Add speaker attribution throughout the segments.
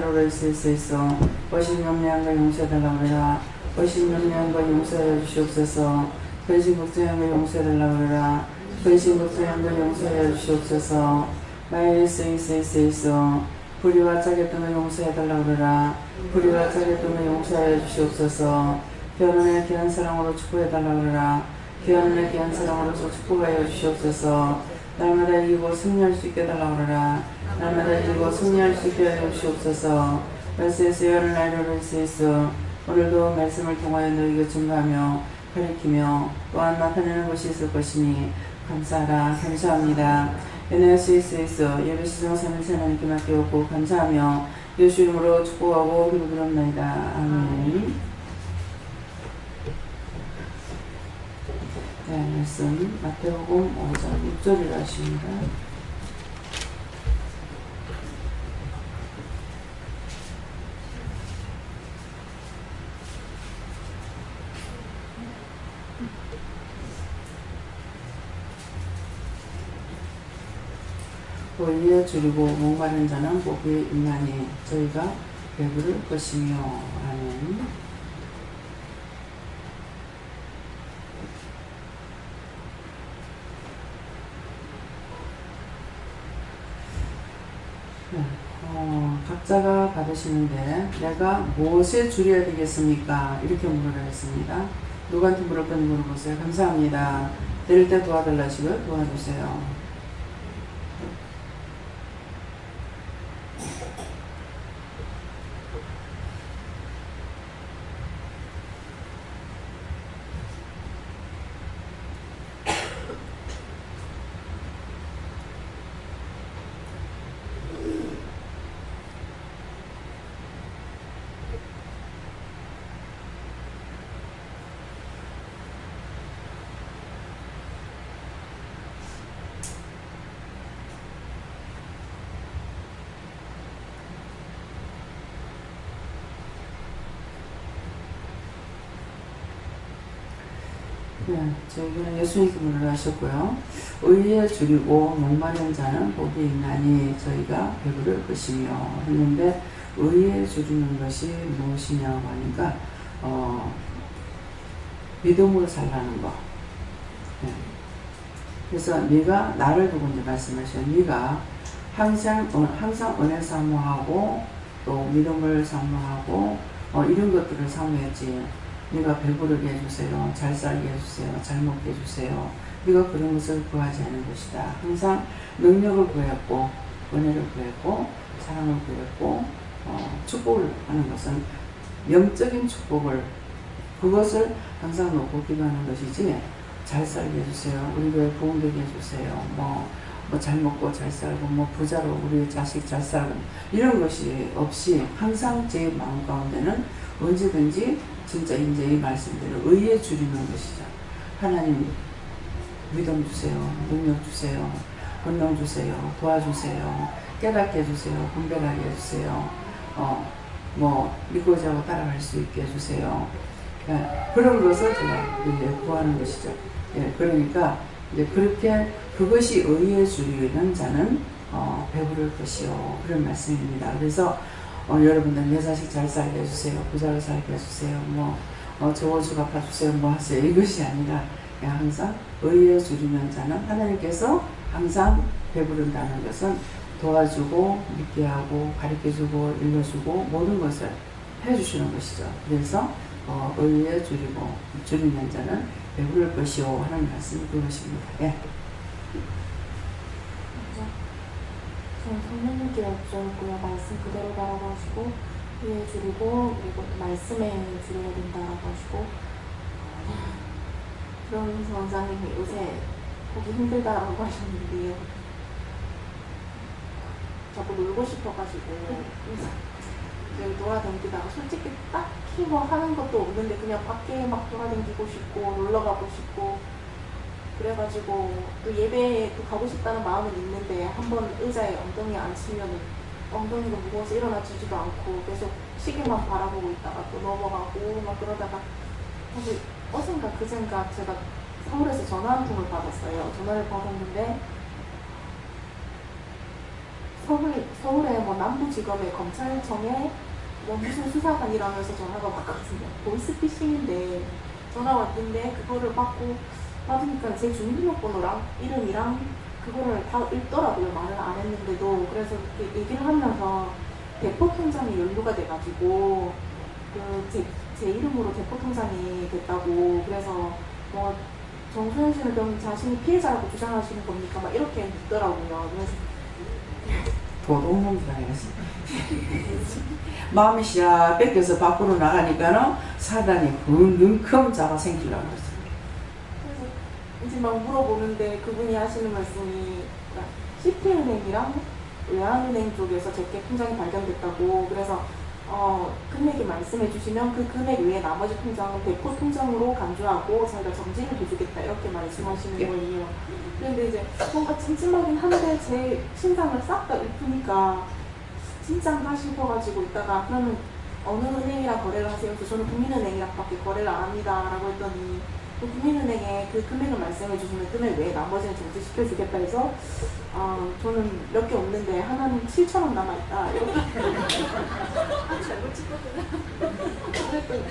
Speaker 1: 대로로 있을 수 있어. 거신 명령과 용서해달라고 그래라. 거신 명령과 용서해 주시옵소서. 거신 걱정과 용서해달라고 그래라. 거신 걱정과 용서해 주시옵소서. 나의 있어. 불의와 짜겠던 용서해달라고 그래라. 불의와 짜겠던 용서해 주시옵소서. 귀한 귀한 사랑으로 축복해달라고 그래라. 귀한 사랑으로 축복하여 주시옵소서. 날마다 이기고 승리할 수 있게 해달라고 그래라. 날마다 이기고 승리할 수 있게 하여 주시옵소서. 말씀에서 열을 날려를 있어. 오늘도 말씀을 통하여 너희가 증거하며 가리키며 또한 나타내는 것이 있을 것이니 감사하라. 감사합니다. 은혜할 수 있어. 예배 시정 3일 하나님께 맡겨오고 감사하며 예수 이름으로 축복하고 기도드립니다. 아멘. 네, 말씀 마태복음 5장 6절이라 하십니다. 의에 줄이고 목마른 자는 복이 있나니 저희가 배부를 것이며. 아멘. 네, 각자가 받으시는데 내가 무엇에 줄여야 되겠습니까? 이렇게 물으라 했습니다. 누구한테 물을 건지 물어보세요. 감사합니다. 드릴 때 도와달라시고요. 도와주세요. 네, 저희는 예수님을 하셨고요. 의에 줄이고 목마른 자는 복이 있나니 저희가 배부를 것이며 했는데 의에 줄이는 것이 무엇이냐고 하니까 믿음으로 살라는 거. 네. 그래서 네가 나를 두고 이제 말씀하셔요. 네가 항상 은혜 사모하고 또 믿음을 사모하고 이런 것들을 사모했지. 네가 배부르게 해주세요. 잘 살게 해주세요. 잘 먹게 해주세요. 네가 그런 것을 구하지 않은 것이다. 항상 능력을 구했고 은혜를 구했고 사랑을 구했고 축복을 하는 것은 영적인 축복을 그것을 항상 놓고 기도하는 것이지 잘 살게 해주세요. 우리 교회 부흥되게 해주세요. 뭐 잘 먹고 잘 살고 뭐 부자로 우리 자식 잘 살고 이런 것이 없이 항상 제 마음 가운데는 언제든지 진짜 이제 이 말씀대로 의에 줄이는 것이죠. 하나님 믿음 주세요. 능력 주세요. 권능 주세요. 도와주세요. 깨닫게 해주세요. 분별하게 해주세요. 믿고자 하고 따라갈 수 있게 해주세요. 그런 것을 제가 이제 구하는 것이죠. 예, 그러니까 이제 그렇게 그것이 의에 줄이는 자는 배부를 것이요. 그런 말씀입니다. 그래서 여러분들 내 자식 잘 살게 해주세요. 부자로 살게 해주세요. 좋은 주 갚아주세요. 뭐 하세요. 이것이 아니라 그냥 항상 의에 줄이는 자는 하나님께서 항상 배부른다는 것은 도와주고 믿게 하고 가르쳐주고 일러주고 모든 것을 해주시는 것이죠. 그래서 의에 줄이는 자는 배부를 것이요 하는 말씀이 그것입니다. 예.
Speaker 2: 저는 성령님께 여쭤고요. 말씀 그대로 가라고 하시고 의에 줄이고 그리고 말씀에 줄여야 된다라고 하시고 그러면서 원장님이 요새 보기 힘들다라고 하셨는데요. 자꾸 놀고 싶어가지고 그래서 돌아다니다가 솔직히 딱히 뭐 하는 것도 없는데 그냥 밖에 막 돌아다니고 싶고 놀러 가고 싶고 그래가지고 또 예배에 또 가고 싶다는 마음은 있는데 한번 의자에 엉덩이 앉히면 엉덩이가 무거워서 일어나지지도 않고 계속 시계만 바라보고 있다가 또 넘어가고 막 그러다가 사실 어젠가 그젠가 제가 서울에서 전화 한 통을 받았어요. 전화를 받았는데 서울에 뭐 남부지검의 검찰청에 뭐 무슨 수사관이라면서 전화가 왔거든요. 보이스피싱인데 전화 왔는데 그거를 받으니까 제 주민등록번호랑 이름이랑 그거를 다 읽더라고요. 말을 안 했는데도. 그래서 이렇게 얘기를 하면서 대포통장이 연루가 돼가지고 제 이름으로 대포통장이 됐다고. 그래서 뭐 정수현 씨는 그럼 자신이 피해자라고 주장하시는 겁니까? 막 이렇게 묻더라고요. 그래서
Speaker 1: 도둑놈이다 이랬어. 마음이 샥 뺏겨서 밖으로 나가니까는 사단이 쿵 잡아 생기려고 그랬어요.
Speaker 2: 그래서 이제 막 물어보는데 그분이 하시는 말씀이 CP은행이랑 외환은행 쪽에서 제게 통장이 발견됐다고. 그래서 금액이 말씀해 주시면 그 금액 외에 나머지 통장은 대포 통장으로 간주하고 저희가 정지를 해주겠다 이렇게 말씀하시는 거예요. 그런데 이제 뭔가 찜찜하긴 한데 제 신상을 싹 다 읊으니까 진짜인가 싶어가지고 있다가 그러면 어느 은행이랑 거래를 하세요? 그래서 저는 국민은행이랑밖에 거래를 안 합니다 라고 했더니 국민은행에 그 금액을 말씀해 주시면 금액 외에 나머지는 정지시켜 주겠다 해서 저는 몇 개 없는데 하나는 7,000원 남아있다 이렇게
Speaker 3: 잘못 찍거든요.
Speaker 2: 그랬더니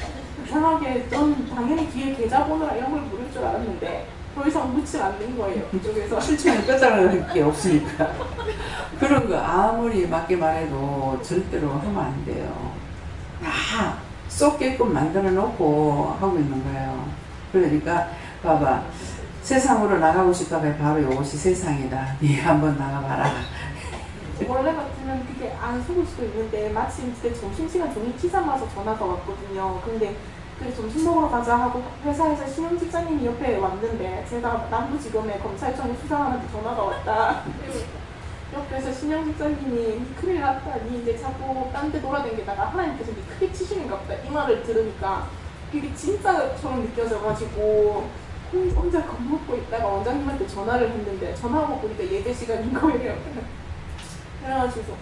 Speaker 2: 이상하게 전 당연히 뒤에 계좌번호랑 이런 걸 물을 줄 알았는데 더 이상 묻지 않는 거예요. 그쪽에서
Speaker 1: 실천을 끄덕할 게 없으니까. 그런 거 아무리 맞게 말해도 절대로 하면 안 돼요. 다 쏟게끔 만들어 놓고 하고 있는 거예요. 그러니까 봐봐, 세상으로 나가고 싶다가 바로 이것이 세상이다. 니 한번 나가봐라.
Speaker 2: 원래 같으면 그게 안 속을 수도 있는데 마침 그때 점심시간 종이 치자마자 전화가 왔거든요. 근데 그 점심 먹으러 가자 하고 회사에서 신용직장님이 옆에 왔는데 제가 남부지검에 검찰청 수사관한테 전화가 왔다. 옆에서 신용직장님이 큰일 났다. 니 이제 자꾸 딴 데 돌아다니다가 하나님께서 니 크게 치시는가 보다. 이 말을 들으니까 그게 진짜처럼 느껴져가지고 혼자 겁먹고 있다가 원장님한테 전화를 했는데 전화하고 보니까 예배 시간인 거예요. 그래가지고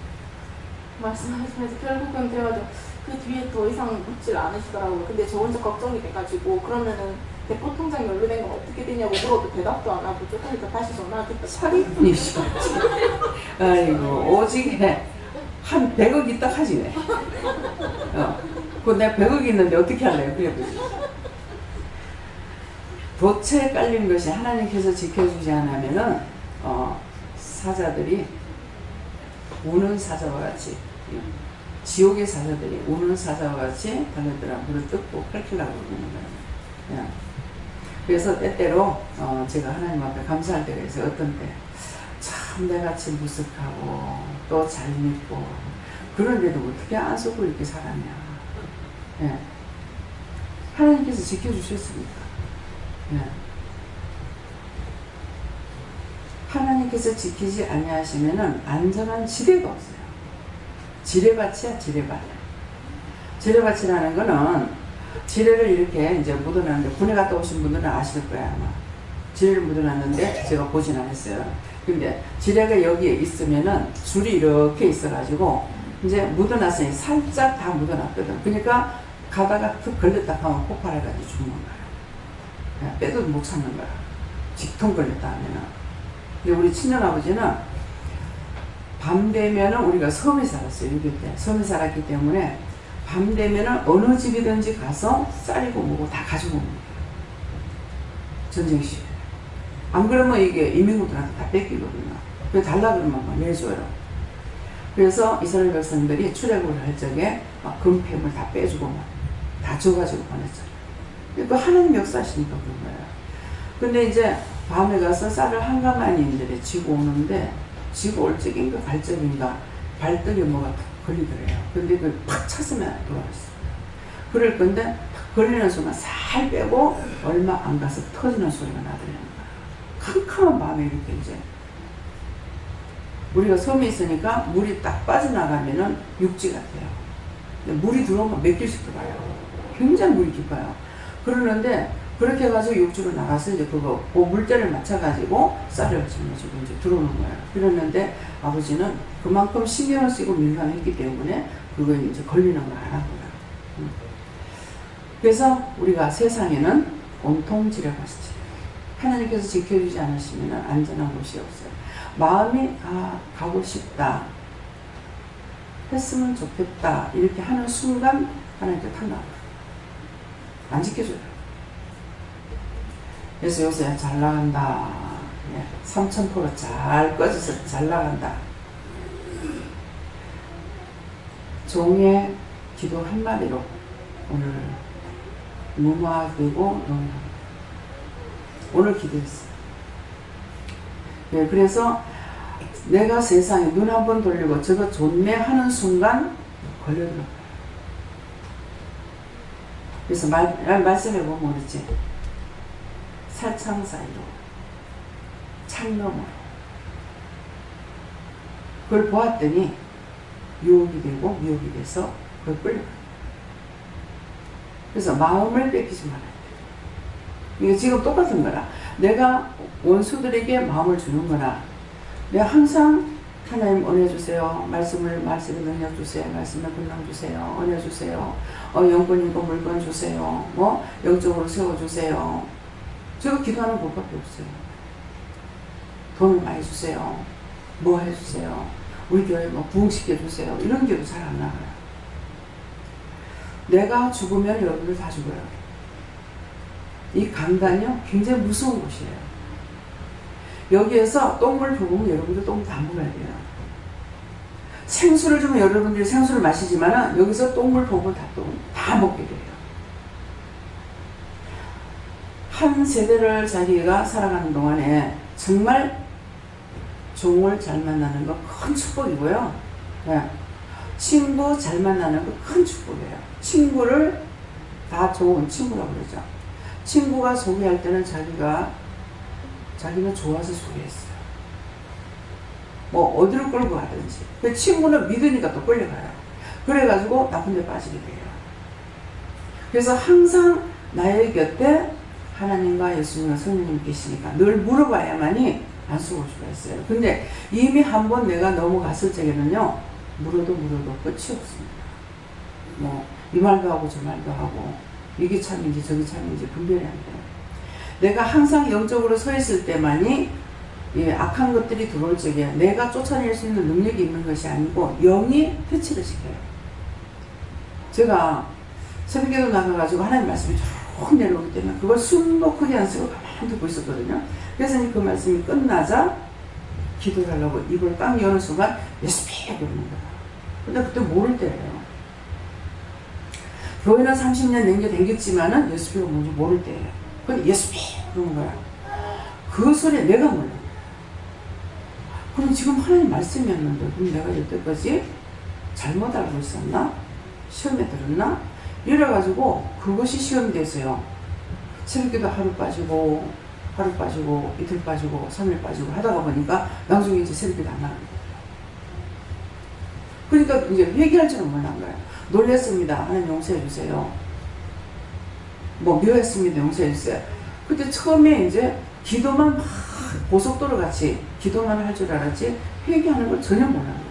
Speaker 2: 말씀하시면서 결국은 돼가지고 그 뒤에 더 이상 묻질 않으시더라고요. 근데 저 혼자 걱정이 돼가지고 그러면은 대포통장 연루된 건 어떻게 되냐고 물어도 대답도 안 하고 조금 이따 다시 전화하겠다.
Speaker 1: 사기꾼이시죠. 아이고 오지게 한 100억 있다 하지 왜. 그 내가 100억 있는데 어떻게 할래요? 그래 보지. 덫에 깔린 것이 하나님께서 지켜주지 않으면은 사자들이 우는 사자와 같이 지옥의 사자들이 우는 사자와 같이 달려들어 물을 뜯고 핥으려고 그러는 거예요. 그래서 때때로 제가 하나님 앞에 감사할 때가 있어요. 어떤 때 참 내같이 무식하고 또 잘 믿고 그런데도 어떻게 안 속고 이렇게 살았냐. 예. 하나님께서 지켜주셨으니까. 예. 하나님께서 지키지 아니하시면은 안전한 지뢰가 없어요. 지뢰밭이야, 지뢰밭. 지뢰밭이라는 거는 지뢰를 이렇게 이제 묻어놨는데 군에 갔다 오신 분들은 아실 거야 아마. 지뢰를 묻어놨는데 제가 보진 않았어요. 근데 지뢰가 여기에 있으면은 줄이 이렇게 있어가지고 이제 묻어놨으니 살짝 다 묻어놨거든. 그러니까 가다가 툭 걸렸다 하면 폭발해가지고 죽는 거야. 빼도 못 찾는 거야. 직통 걸렸다 하면은. 근데 우리 친정아버지는 밤 되면은 우리가 섬에 살았어요. 6.25 때. 섬에 살았기 때문에 밤 되면은 어느 집이든지 가서 쌀이고 뭐고 다 가지고 옵니다. 전쟁 시에. 안 그러면 이게 이민국들한테 다 뺏기거든요. 그래서 달라 그러면 막 내줘요. 그래서 이스라엘 백성들이 출애굽을 할 적에 막 금패물 다 빼주고 막 다 줘가지고 보냈잖아요. 그러니까 하나님 역사하시니까 그런 거예요. 근데 이제 밤에 가서 쌀을 한가마니인들이 지고 오는데 지고 올 적인가 갈 적인가 발등에 뭐가 탁 걸리더래요. 근데 그걸 팍 찼으면 돌아갔어요. 그럴 건데 탁 걸리는 순간 살 빼고 얼마 안 가서 터지는 소리가 나더라는 거예요. 캄캄한 밤에 이렇게 이제 우리가 섬에 있으니까 물이 딱 빠져나가면은 육지 같아요. 근데 물이 들어오면 몇 길씩 들어가요. 굉장히 물이 깊어요. 그러는데 그렇게 해가지고 육지로 나가서 이제 그 물때를 맞춰가지고 쌀을 짊어지고 이제 들어오는 거예요. 그랬는데 아버지는 그만큼 신경을 쓰고 민감했기 때문에 그걸 이제 걸리는 걸 안 한 거예요. 그래서 우리가 세상에는 온통 지뢰밭이지. 하나님께서 지켜주지 않으시면 안전한 곳이 없어요. 마음이 가고 싶다. 했으면 좋겠다 이렇게 하는 순간 하나님께 탁 나와요. 안 지켜줘요. 그래서 요새 잘 나간다. 3000% 잘 꺼져서 잘 나간다. 종의 기도 한마디로 오늘 무마되고 너무 오늘 기도했어요. 그래서 내가 세상에 눈 한 번 돌리고 저거 좋네 하는 순간 걸려들어요. 그래서 말씀해보면 모르지. 살창 사이로 창너머로 그걸 보았더니 유혹이 되고 미혹이 돼서 그걸 끌려가요. 그래서 마음을 뺏기지 말아야 돼요. 이게 지금 똑같은 거라. 내가 원수들에게 마음을 주는 거나 내가 항상 하나님 은혜 주세요. 말씀에 능력 주세요. 말씀에 권능 주세요. 은혜 주세요. 영권이고 물건 주세요. 영적으로 세워주세요. 제가 기도하는 법밖에 없어요. 돈을 많이 주세요. 뭐 해주세요. 우리 교회 부흥시켜 주세요. 이런 기도 잘 안 나가요. 내가 죽으면 여러분들 다 죽어요. 이 강단이요 굉장히 무서운 곳이에요. 여기에서 똥물 부으면 여러분들 똥 다 먹어야 돼요. 생수를 주면 여러분들이 생수를 마시지만 여기서 똥물 부으면 다 먹게 돼요. 한 세대를 자기가 살아가는 동안에 정말 종을 잘 만나는 거 큰 축복이고요. 친구 잘 만나는 거 큰 축복이에요. 친구를 다 좋은 친구라고 그러죠. 친구가 소개할 때는 자기는 좋아서 소개했어요. 어디로 끌고 가든지. 그 친구는 믿으니까 또 끌려가요. 그래가지고 나쁜 데 빠지게 돼요. 그래서 항상 나의 곁에 하나님과 예수님과 성령님 계시니까 늘 물어봐야만이 안수할 수가 있어요. 근데 이미 한번 내가 넘어갔을 적에는요, 물어도 끝이 없습니다. 이 말도 하고 저 말도 하고, 이게 참인지 저게 참인지 분별이 안 돼요. 내가 항상 영적으로 서 있을 때만이 악한 것들이 들어올 적에 내가 쫓아낼 수 있는 능력이 있는 것이 아니고 영이 퇴치를 시켜요. 제가 새벽에도 나가가지고 하나님 말씀이 쭉 내려오기 때문에 그걸 숨도 크게 안 쓰고 가만히 듣고 있었거든요. 그래서 그 말씀이 끝나자 기도를 하려고 입을 딱 여는 순간 예수피 그러는 거야. 근데 그때 모를 때예요. 교회는 30년 댕겼지만은 예수피가 뭔지 모를 때예요. 근데 예수피 그러는 거야. 그 소리에 내가 몰라. 그럼 지금 하나님 말씀이었는데 그럼 내가 여태까지 잘못 알고 있었나? 시험에 들었나? 이래가지고 그것이 시험이 됐어요. 새벽기도 하루 빠지고 이틀 빠지고 3일 빠지고 하다가 보니까 나중에 이제 새벽기도 안 나는 거예요. 그러니까 이제 회개할 줄은 몰란 거예요. 놀랬습니다. 하나님 용서해 주세요. 묘했습니다. 용서해 주세요. 그때 처음에 이제 기도만 막 고속도로 같이 기도만 할 줄 알았지 회개하는 걸 전혀 몰란 거예요.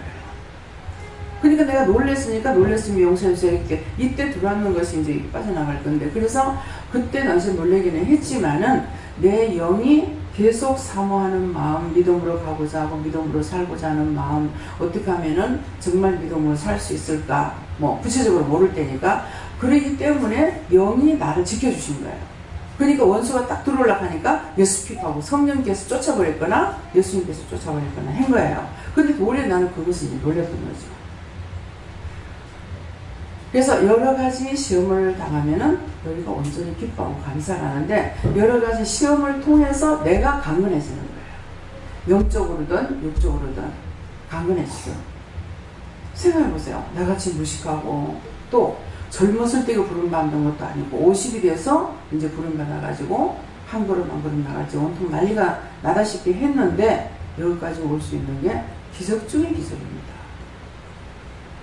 Speaker 1: 그러니까 내가 놀랬으니까 놀랬으면 용서해 주세요. 이렇게 이때 들어왔는 것이 이제 빠져나갈 건데, 그래서 그때 당시에 놀래기는 했지만은 내 영이 계속 사모하는 마음, 믿음으로 가고자 하고 믿음으로 살고자 하는 마음, 어떻게 하면은 정말 믿음으로 살 수 있을까, 구체적으로 모를 때니까, 그러기 때문에 영이 나를 지켜주신 거예요. 그러니까 원수가 딱 들어오려고 하니까 예수픽하고 성령께서 쫓아버렸거나 예수님께서 쫓아버렸거나 한 거예요. 근데 원래 나는 그것을 이제 놀렸던 거죠. 그래서 여러 가지 시험을 당하면은 너희가 온전히 기뻐하고 감사를 하는데, 여러 가지 시험을 통해서 내가 강건해지는 거예요. 영적으로든 육적으로든 강건해지죠. 생각해보세요. 나같이 무식하고 또 젊었을 때 부름받는 것도 아니고 50이 돼서 이제 부름받아가지고 한 걸음 한 걸음 나가지고 온통 난리가 나다시피 했는데 여기까지 올 수 있는 게 기적 중의 기적입니다.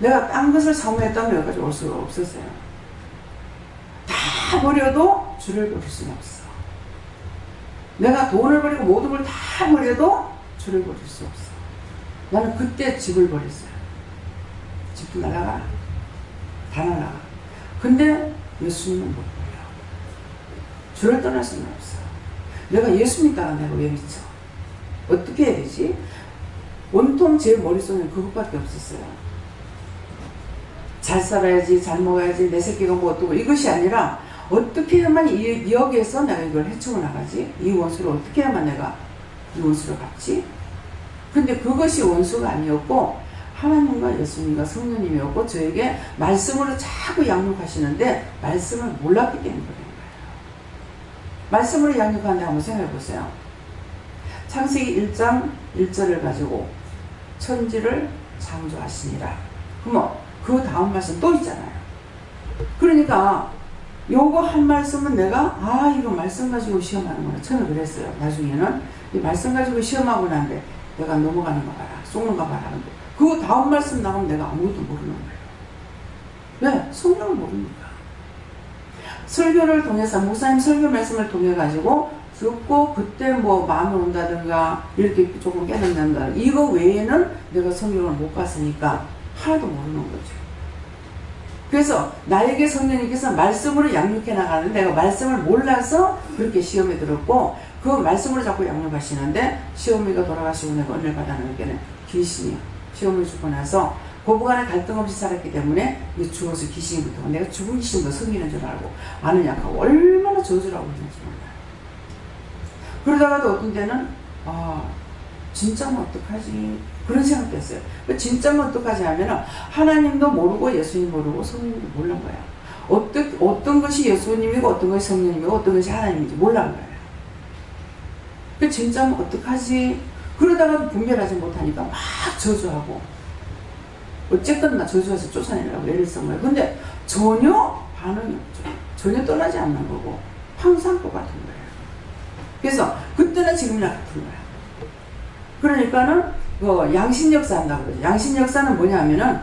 Speaker 1: 내가 딴 것을 사모했다면 여기까지 올 수가 없었어요. 다 버려도 주를 버릴 수는 없어. 내가 돈을 버리고 모든 걸 다 버려도 주를 버릴 수 없어. 나는 그때 집을 버렸어요. 집도 날아가. 다 날아가. 근데 예수님은 못 버려. 주를 떠날 수는 없어. 내가 예수님 따라 내가 왜 미쳐? 어떻게 해야 되지? 온통 제 머릿속에는 그것밖에 없었어요. 잘 살아야지, 잘 먹어야지, 내 새끼가 뭐 어떠고 이것이 아니라 어떻게 해야만 여기에서 내가 이걸 헤치고 나가지? 이 원수를 어떻게 해야만 내가 이 원수를 갚지? 근데 그것이 원수가 아니었고 하나님과 예수님과 성령님이었고 저에게 말씀으로 자꾸 양육하시는데 말씀을 몰랐기 때문에 그런 거예요. 말씀으로 양육하는데 한번 생각해 보세요. 창세기 1장 1절을 가지고 천지를 창조하시니라. 그러면 그 다음 말씀 또 있잖아요. 그러니까 요거 한 말씀은 내가 이거 말씀 가지고 시험하는구나. 처음에 그랬어요. 나중에는 이 말씀 가지고 시험하고 난데 내가 넘어가는 거 봐라. 쏘는 거 봐라. 근데 그 다음 말씀 나가면 내가 아무것도 모르는 거예요. 왜? 성경을 모르니까. 설교를 통해서 목사님 설교 말씀을 통해 가지고 듣고 그때 뭐 마음이 온다든가 이렇게 조금 깨닫는다. 이거 외에는 내가 성경을 못 봤으니까 하나도 모르는 거죠. 그래서 나에게 성령님께서 말씀으로 양육해 나가는데 내가 말씀을 몰라서 그렇게 시험에 들었고 그 말씀으로 자꾸 양육하시는데 시험이가 돌아가시고 내가 은혜를 받아놓은 게는 귀신이요. 시험을 죽고 나서 고부간에 갈등 없이 살았기 때문에 죽어서 귀신이 붙어 내가 죽은 귀신도 섬기는 줄 알고 아는 약하고 얼마나 저주라고 했는지 몰라요. 그러다가도 어떤 때는 진짜면 어떡하지 그런 생각도 했어요. 진짜면 어떡하지 하면은 하나님도 모르고 예수님 모르고 성령님도 몰란 거야. 어떤 것이 예수님이고 어떤 것이 성령님이고 어떤 것이 하나님인지 몰란 거예요. 진짜면 어떡하지 그러다가 분별하지 못하니까 막 저주하고 어쨌든 나 저주해서 쫓아내려고 애를 쓴 거예요. 근데 전혀 반응이 없죠. 전혀 떠나지 않는 거고 항상 똑같은 거예요. 그래서 그때는 지금이랑 같은 거야. 그러니까는 양심역사 한다고 그러죠. 양심역사는 뭐냐면은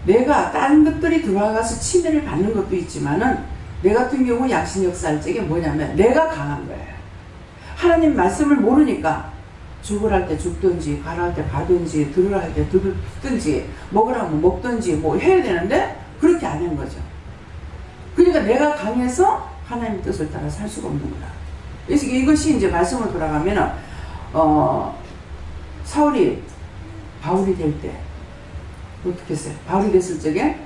Speaker 1: 내가 다른 것들이 들어와서 침해를 받는 것도 있지만은 내 같은 경우 양심역사 할 적에 뭐냐면 내가 강한 거예요. 하나님 말씀을 모르니까 죽으랄 때 죽든지 가랄 때 가든지 들으라 할 때 듣든지 먹으라면 먹든지 뭐 해야 되는데 그렇게 안 한 거죠. 그러니까 내가 강해서 하나님 뜻을 따라 살 수가 없는 거야. 그래서 이것이 이제 말씀으로 돌아가면은 사울이 바울이 될 때 어떻게 했어요? 바울이 됐을 적에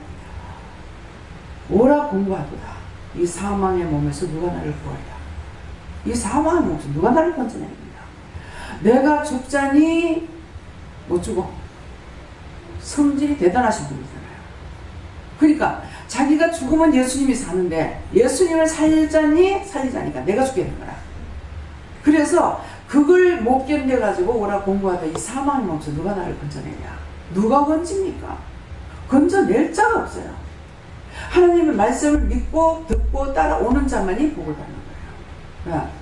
Speaker 1: 오라 공부하도다. 이 사망의 몸에서 누가 나를 구하리라. 이 사망의 몸에서 누가 나를 건져내리라. 내가 죽자니 못 죽어. 성질이 대단하신 분이잖아요. 그러니까 자기가 죽으면 예수님이 사는데 예수님을 살리자니까 내가 죽게 된 거라. 그래서 그걸 못 견뎌가지고 오라 공부하다 이 사망의 몸에서 누가 나를 건져내냐. 누가 건집니까? 건져낼 자가 없어요. 하나님의 말씀을 믿고 듣고 따라오는 자만이 복을 받는 거예요.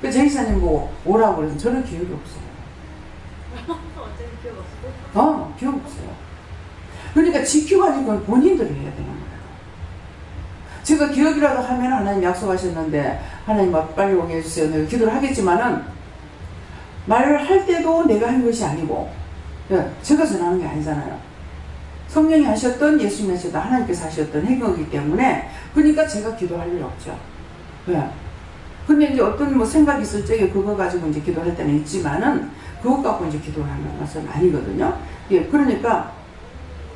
Speaker 1: 그 제이사님 보고 오라고 그래서 저는 기억이 없어요.
Speaker 3: 완전히 기억 없어요?
Speaker 1: 기억 없어요. 그러니까 지켜가지고 그건 본인들이 해야 되는 거예요. 제가 기억이라도 하면 하나님 약속하셨는데 하나님 빨리 오게 해주세요. 내가 기도를 하겠지만은 말을 할 때도 내가 한 것이 아니고 제가 전하는 게 아니잖아요. 성령이 하셨던 예수님이 하셨던 하나님께서 하셨던 행위이기 때문에 그러니까 제가 기도할 일 없죠. 근데 이제 어떤 뭐 생각이 있을 적에 그거 가지고 이제 기도할 때는 있지만은 그것 갖고 이제 기도를 하는 것은 아니거든요. 그러니까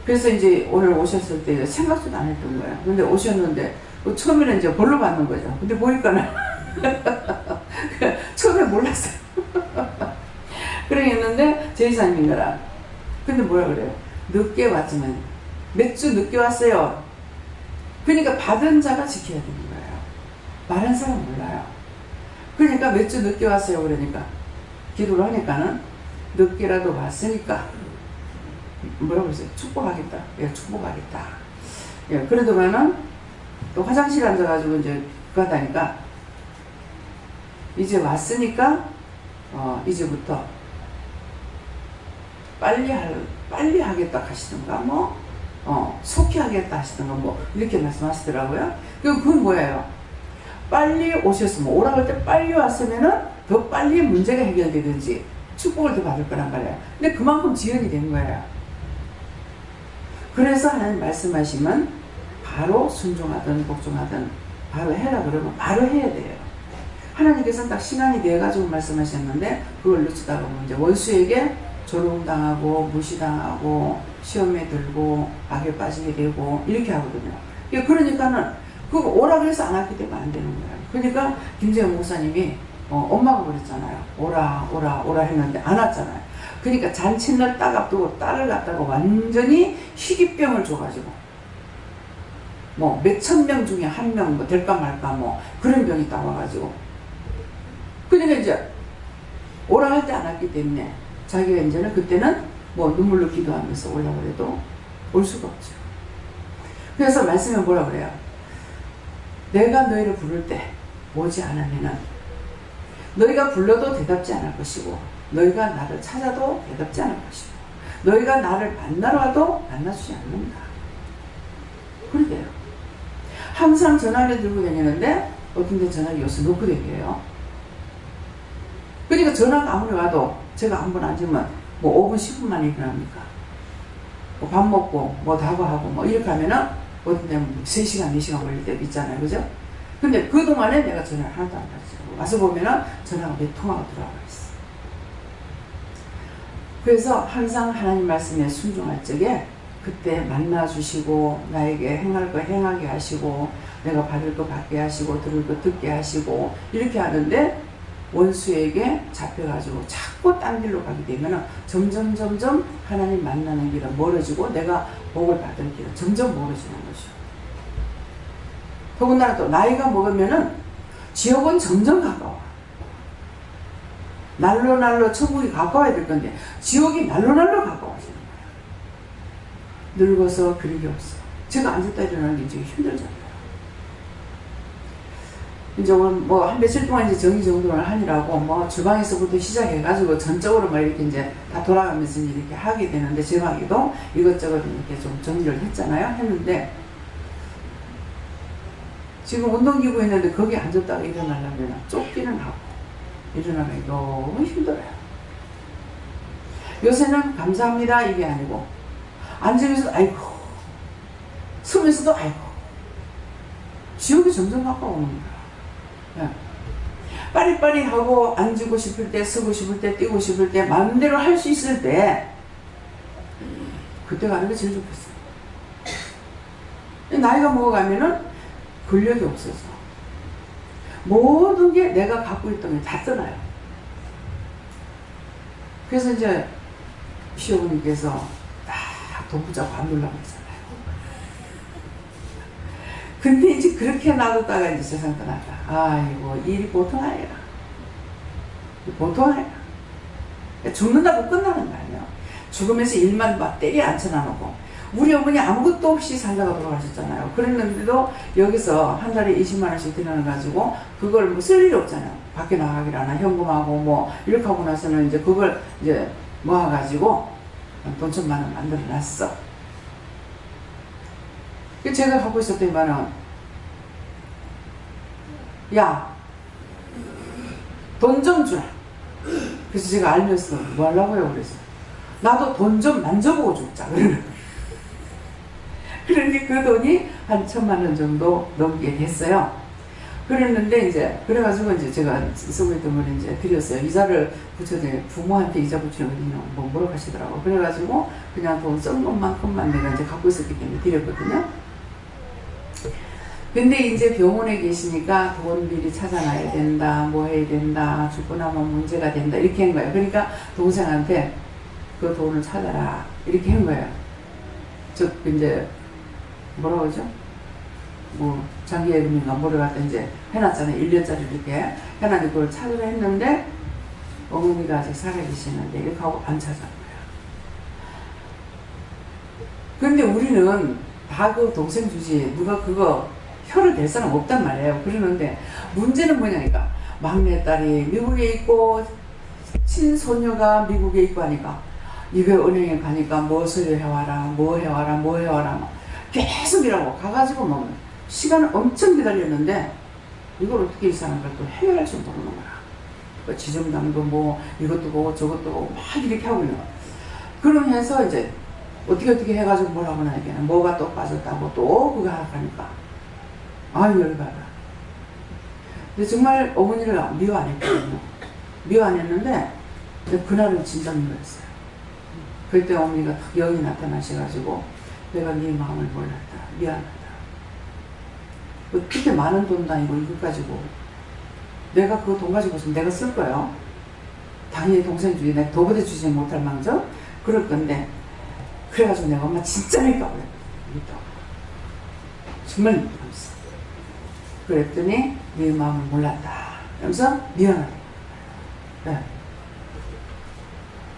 Speaker 1: 그래서 이제 오늘 오셨을 때 생각도 안 했던 거예요. 근데 오셨는데 처음에는 이제 볼로 받는 거죠. 근데 보니까는 처음에 몰랐어요. 그러겠는데 제이사님인가라. 근데 뭐라 그래요? 늦게 왔지만 몇 주 늦게 왔어요. 그러니까 받은 자가 지켜야 되는 거예요. 말한 사람 몰라요. 그러니까 몇 주 늦게 왔어요. 그러니까 기도를 하니까는 늦게라도 왔으니까 뭐라고 그랬어요? 축복하겠다. 축복하겠다. 그러더만은 또 화장실 앉아가지고 이제 가다니까 이제 왔으니까 이제부터 빨리 하겠다 하시던가 속히 하겠다 하시던가 이렇게 말씀하시더라고요. 그건 뭐예요? 빨리 오셨으면 오라고 할 때 빨리 왔으면은 더 빨리 문제가 해결되든지 축복을 더 받을 거란 말이에요. 근데 그만큼 지연이 된 거예요. 그래서 하나님 말씀하시면 바로 순종하든 복종하든 바로 해라 그러면 바로 해야 돼요. 하나님께서는 딱 시간이 돼가지고 말씀하셨는데 그걸 놓치다 보면 이제 원수에게 조롱당하고 무시당하고 시험에 들고 악에 빠지게 되고 이렇게 하거든요. 그러니까는 그거 오라 그래서 안 왔기 때문에 안 되는 거예요. 그러니까 김재현 목사님이 엄마가 그랬잖아요. 오라 오라 오라 했는데 안 왔잖아요. 그러니까 잔칫날 딱 앞두고 딸을 갖다가 완전히 희귀병을 줘가지고 뭐 몇천 명 중에 한 명 뭐 될까 말까 뭐 그런 병이 딱 와가지고 그러니까 이제 오라 할 때 안 왔기 때문에 자기가 이제는 그때는 뭐 눈물로 기도하면서 오려고 해도 올 수가 없죠. 그래서 말씀에 뭐라 그래요? 내가 너희를 부를 때 오지 않으면은 너희가 불러도 대답지 않을 것이고 너희가 나를 찾아도 대답지 않을 것이고 너희가 나를 만나러 와도 만나주지 않는다. 그러게요. 항상 전화를 들고 다니는데 어떤 데 전화기 요새 놓고 다녀요. 그러니까 전화가 아무리 와도 제가 한 번 앉으면 뭐 5분 10분 만에 일어납니까? 뭐 밥 먹고 뭐 다고 하고 뭐 이렇게 하면은 어떤 데는 3시간 4시간 걸릴 때도 있잖아요. 그죠? 근데 그동안에 내가 전화를 하나도 안 받았어요. 와서 보면은 전화가 몇 통화가 들어와 있어. 그래서 항상 하나님 말씀에 순종할 적에 그때 만나주시고 나에게 행할 거 행하게 하시고 내가 받을 거 받게 하시고 들을 거 듣게 하시고 이렇게 하는데 원수에게 잡혀가지고 자꾸 딴 길로 가게 되면 점점 하나님 만나는 길은 멀어지고 내가 복을 받을 길은 점점 멀어지는 거죠. 더군다나 또 나이가 먹으면은 지옥은 점점 가까워. 날로 천국이 가까워야 될 건데 지옥이 날로 가까워지는 거야. 늙어서 그런 게 없어. 제가 앉았다 일어나는 게 되게 힘들잖아요. 이제 오늘 뭐 한 며칠 동안 이제 정리정돈을 하느라고 뭐 주방에서부터 시작해가지고 전적으로 막 이렇게 이제 다 돌아가면서 이렇게 하게 되는데 제 방에도 이것저것 이렇게 좀 정리를 했잖아요. 했는데 지금 운동기구 있는데 거기 앉았다가 일어나려면 쫓기는 하고 일어나기 너무 힘들어요. 요새는 감사합니다 이게 아니고 앉으면서도 아이고 서면서도 아이고 지옥이 점점 가까워오는 거야. 빠리빠리 하고 앉고 싶을 때 서고 싶을 때 뛰고 싶을 때 마음대로 할 수 있을 때 그때 가는 게 제일 좋겠어요. 나이가 먹어가면은 근력이 없어서 모든 게 내가 갖고 있던 게 다 떠나요. 그래서 이제 시어머니께서 딱 돈 붙잡고 안 놀라고 했잖아요. 근데 이제 그렇게 놔뒀다가 이제 세상 떠났다. 아이고, 일이 보통 아니라. 보통 아니라. 죽는다고 끝나는 거 아니에요. 죽으면서 일만 막 때려 앉혀놔놓고. 우리 어머니 아무것도 없이 살다가 돌아가셨잖아요. 그랬는데도 여기서 한 달에 20만원씩 들여놔가지고 그걸 뭐 쓸 일이 없잖아요. 밖에 나가기라나 현금하고 뭐 이렇게 하고 나서는 이제 그걸 이제 모아가지고 돈 1,000만원 만들어 놨어. 제가 갖고 있었더니만은 야, 돈 좀 주라. 그래서 제가 알면서 뭐 하려고요? 그래서 나도 돈 좀 만져보고 죽자. 그런데 그 돈이 한 1,000만원 정도 넘게 됐어요. 그랬는데 이제 그래가지고 이제 제가 쓰고 있던 걸 이제 드렸어요. 이자를 붙여서 부모한테 이자 붙이는 거 뭐라고 하시더라고. 그래가지고 그냥 돈 쓴 것만큼만 내가 이제 갖고 있었기 때문에 드렸거든요. 근데 이제 병원에 계시니까 돈 미리 찾아놔야 된다, 뭐 해야 된다, 죽고 나면 문제가 된다, 이렇게 한 거예요. 그러니까 동생한테 그 돈을 찾아라, 이렇게 한 거예요. 즉, 이제, 뭐라고 하죠? 뭐, 장기예금인가 뭐를 갖다 이제 해놨잖아요. 1년짜리 이렇게 해놨는데 그걸 찾으라 했는데, 어머니가 아직 살아계시는데, 이렇게 하고 안 찾아온 거예요. 근데 우리는 다 그 동생 주지, 누가 그거 혀를 댈 사람 없단 말이에요. 그러는데 문제는 뭐냐니까 막내딸이 미국에 있고 친소녀가 미국에 있고 하니까 이거 은행에 가니까 무엇을 해와라 뭐 해와라 뭐 해와라 막 계속 이라고 가가지고 뭐 시간을 엄청 기다렸는데 이걸 어떻게 이 사람들 또 해결할 줄 모르는 거야. 지정당도 뭐 이것도 보고 저것도 보고 막 이렇게 하고 있는 거야. 그러면서 이제 어떻게 해가지고 뭐라고 나에게는 뭐가 또 빠졌다고 또 그거 하니까 아유 열받아. 근데 정말 어머니를 미워 안 했거든요. 미워 안 했는데 그날은 진짜 미워했어요. 그때 어머니가 딱 영이 나타나셔가지고 내가 네 마음을 몰랐다. 미안하다. 그때 많은 돈도 아니고 이거 가지고 내가 그 돈 가지고 있으면 내가 쓸 거예요. 당연히 동생 중에 내가 도보대 주지 못할 망정 그럴 건데 그래가지고 내가 엄마 진짜 밀까 그래. 정말 밀었어. 그랬더니 네 마음을 몰랐다. 그러면서 미안하다. 네.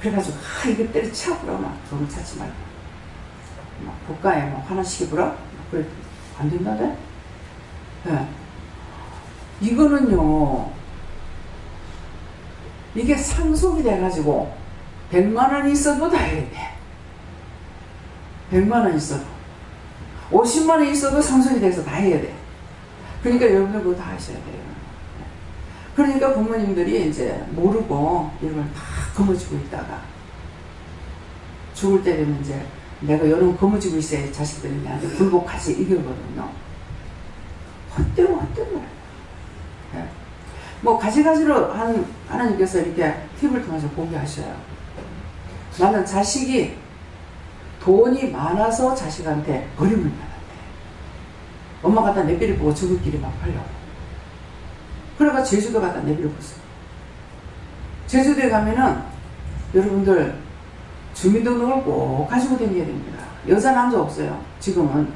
Speaker 1: 그래가지고 이거 때려치워버려. 막 돈을 찾지 말고 막 고가에 막 화나시게 불어? 그래 안 된다대? 네. 이거는요 이게 상속이 돼가지고 100만원 있어도 다 해야 돼. 100만원 있어도 50만원 있어도 상속이 돼서 다 해야 돼. 그러니까 여러분들 그거 다 하셔야 돼요. 그러니까 부모님들이 이제 모르고 이런 걸 다 거머쥐고 있다가 죽을 때 되면 이제 내가 이런 거머쥐고 있어야 자식들이 나한테 굴복하지 이거거든요. 헛되고 헛된 거예요. 네. 뭐 가지가지로 하나님께서 이렇게 팁을 통해서 보게 하셔요. 나는 자식이 돈이 많아서 자식한테 어림을 받았대. 엄마 갖다 내비를 보고 죽을 길이 막 하려고. 그래가 제주도 갖다 내비를 봤어. 제주도에 가면은 여러분들 주민등록을 꼭 가지고 다녀야 됩니다. 여자 남자 없어요. 지금은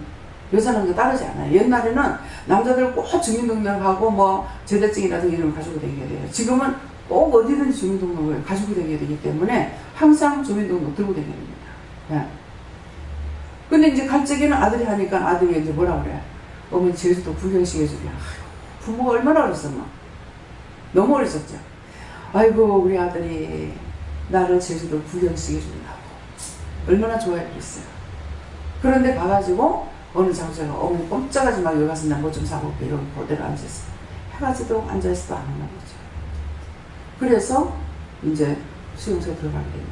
Speaker 1: 여자 남자 따르지 않아요. 옛날에는 남자들 꼭 주민등록하고 뭐 제대증이라든지 이런 걸 가지고 다녀야 돼요. 지금은 꼭 어디든지 주민등록을 가지고 다녀야 되기 때문에 항상 주민등록 들고 다녀야 됩니다. 네. 근데 이제 갈 적에는 아들이 하니까 아들이 이제 뭐라 그래. 어머니 제주도 구경시켜주게. 부모가 얼마나 어렸었나. 너무 어렸었죠. 아이고 우리 아들이 나를 제주도 구경시켜준다고. 얼마나 좋아했겠어요. 그런데 가가지고 어느 장소에 어머니 꼼짝하지 말고 여기 가서 나 뭐 좀 사볼게 이러고 그대로 앉아있어. 해가지고 앉아있어도 안 오나 보죠. 그래서 이제 수용소에 들어가게 된 거예요.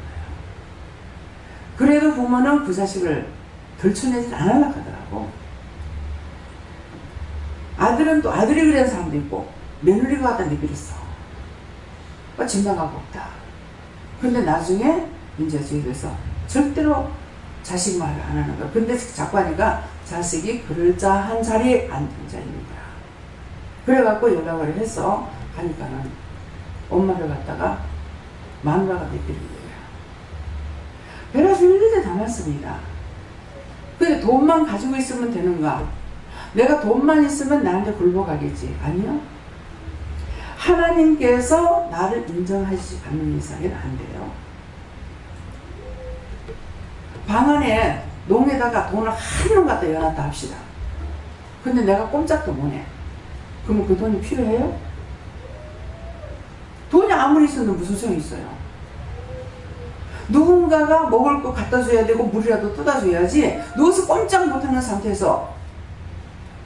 Speaker 1: 그래도 부모는 그 자식을 덜쳐내지 않으려고 하더라고. 아들은 또 아들이 그런 사람도 있고 며느리가 갖다 내버렸어. 진방하고 없다. 근데 나중에 이제 저희에서 절대로 자식 말을 안 하는 거야. 근데 자꾸 하니까 자식이 그럴싸한 자리에 앉은 자리인 거야. 그래갖고 연락을 해서 하니까는 엄마를 갖다가 마누라가 내버린 거야. 배라서 일일이 다 맞습니다. 근데 돈만 가지고 있으면 되는가? 내가 돈만 있으면 나한테 굴복하겠지. 아니요. 하나님께서 나를 인정하지 않는 이상은 안 돼요. 방 안에 농에다가 돈을 한용 갖다 여놨다 합시다. 근데 내가 꼼짝도 못해. 그러면 그 돈이 필요해요? 돈이 아무리 있어도 무슨 소용이 있어요? 누군가가 먹을 거 갖다 줘야 되고 물이라도 떠다 줘야지 누워서 꼼짝 못하는 상태에서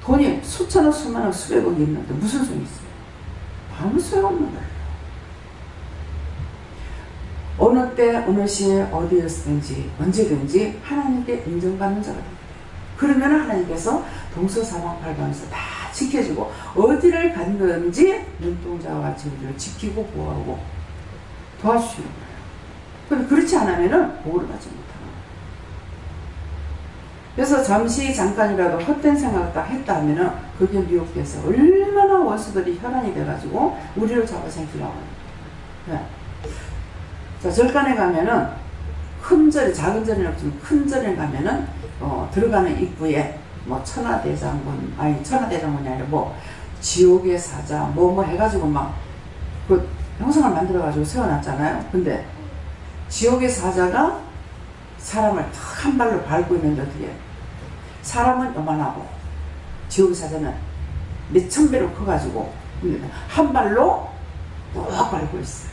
Speaker 1: 돈이 수천억, 수만억, 수백억이 있는데 무슨 소용이 있어요? 아무 소용없는 거예요. 어느 때, 어느 시에, 어디였든지, 언제든지 하나님께 인정받는 자가 됩니다. 그러면 하나님께서 동서사방팔방에서 다 지켜주고 어디를 갔든지 눈동자와 같이 우리를 지키고 보호하고 도와주시는 거예요. 근데 그렇지 않으면 보호를 받지 못하는 거예요. 그래서 잠깐이라도 헛된 생각을 딱 했다 하면은 그게 미혹돼서 얼마나 원수들이 혈안이 돼가지고 우리를 잡아생기려고 하는 거예요. 네. 자, 절간에 가면은 큰 절이, 작은 절이 없지만 큰 절에 가면은 들어가는 입구에 뭐 천하대장군, 아니 천하대장군이 아니라 뭐 지옥의 사자 뭐 해가지고 막 그 형상을 만들어가지고 세워놨잖아요. 근데 지옥의 사자가 사람을 탁 한 발로 밟고 있는데 어떻게 사람은 요만하고 지옥의 사자는 몇천 배로 커가지고 한 발로 꼭 밟고 있어요.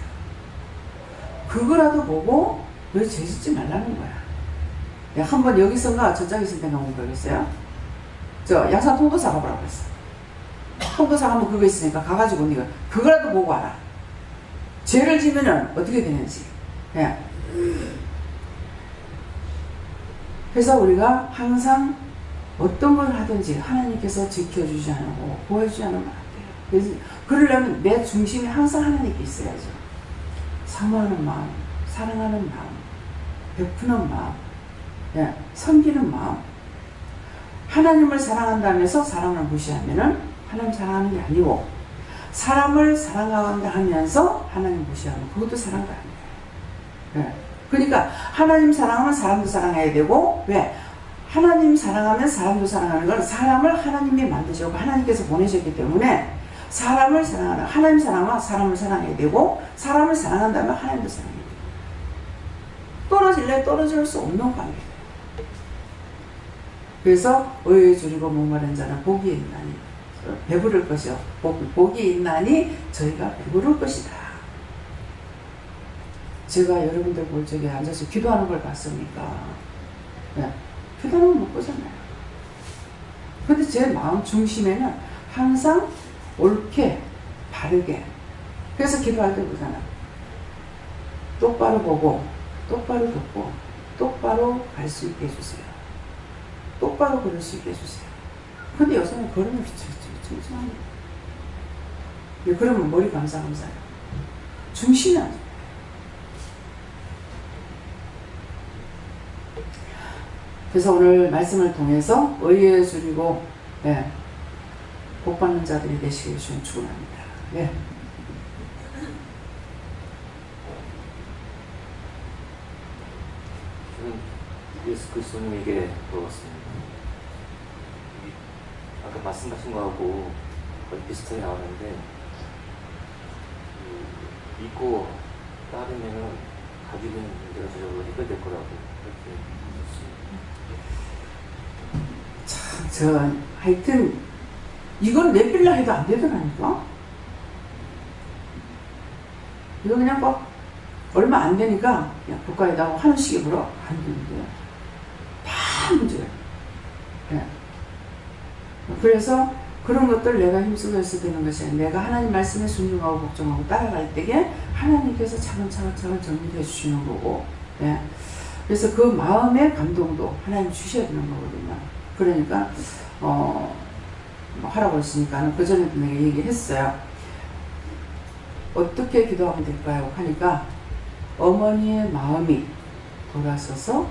Speaker 1: 그거라도 보고 너 죄 짓지 말라는 거야. 한번 여기선가 저쪽에 있을 때가 온 거겠어요? 저 양산 통도사 가보라고 했어. 통도사 가면 그거 있으니까 가가지고 네가 그거라도 보고 와라. 죄를 지면은 어떻게 되는지. 예. 그래서 우리가 항상 어떤 걸 하든지 하나님께서 지켜주지 않고 보여주지 않으면 안 돼요. 그래서 그러려면 내 중심이 항상 하나님께 있어야죠. 사모하는 마음, 사랑하는 마음, 베푸는 마음, 예, 섬기는 마음. 하나님을 사랑한다면서 사람을 무시하면은 하나님 사랑하는 게 아니고, 사람을 사랑한다 하면서 하나님 무시하면 그것도 사랑도 아니에요. 예. 그러니까 하나님 사랑하면 사람도 사랑해야 되고, 왜? 하나님 사랑하면 사람도 사랑하는 건 사람을 하나님이 만드셨고 하나님께서 보내셨기 때문에, 사람을 사랑하는, 하나님 사랑하면 사람을 사랑해야 되고, 사람을 사랑한다면 하나님도 사랑해야 돼요. 떨어질래 떨어질 수 없는 관계예요. 그래서 의에 줄이고 목마른 자는 복이 있나니, 배부를 것이요, 복이 있나니 저희가 배부를 것이다. 제가 여러분들 볼 적에 앉아서 기도하는 걸 봤습니까? 네. 기도하는 걸 못 보잖아요. 근데 제 마음 중심에는 항상 옳게, 바르게. 그래서 기도할 때 보잖아. 똑바로 보고, 똑바로 듣고, 똑바로 갈 수 있게 해주세요. 똑바로 걸을 수 있게 해주세요. 근데 요새는 걸으면 칭칭합니다. 그러면 머리 감사해요. 중심이 안 돼요. 그래서 오늘 말씀을 통해서 의에 줄이고, 예, 복받는 자들이 되시길 좀 축원합니다. 예.
Speaker 4: 저는 예수 그리스도님에게 물어봤습니다. 아까 말씀하신 거하고 거의 비슷하게 나오는데, 믿고 따르면은 가지고 있는 문제가 저절로 해결될 거라고 그렇게
Speaker 1: 참, 하여튼 이건 내빌라 해도 안 되더라니까. 이거 그냥 뭐 얼마 안 되니까 그냥 국가에다가 하는 식으로 안 되는데 다 문제예요. 네. 그래서 그런 것들 내가 힘쓰고 있어야 되는 것이 아니라, 내가 하나님 말씀에 순종하고 복종하고 따라갈 때에 하나님께서 차근차근 정리해 주시는 거고, 네. 그래서 그 마음의 감동도 하나님 주셔야 되는 거거든요. 그러니까 뭐 하라고 했으니까 그 전에도 내가 얘기했어요. 어떻게 기도하면 될까요? 하니까 어머니의 마음이 돌아서서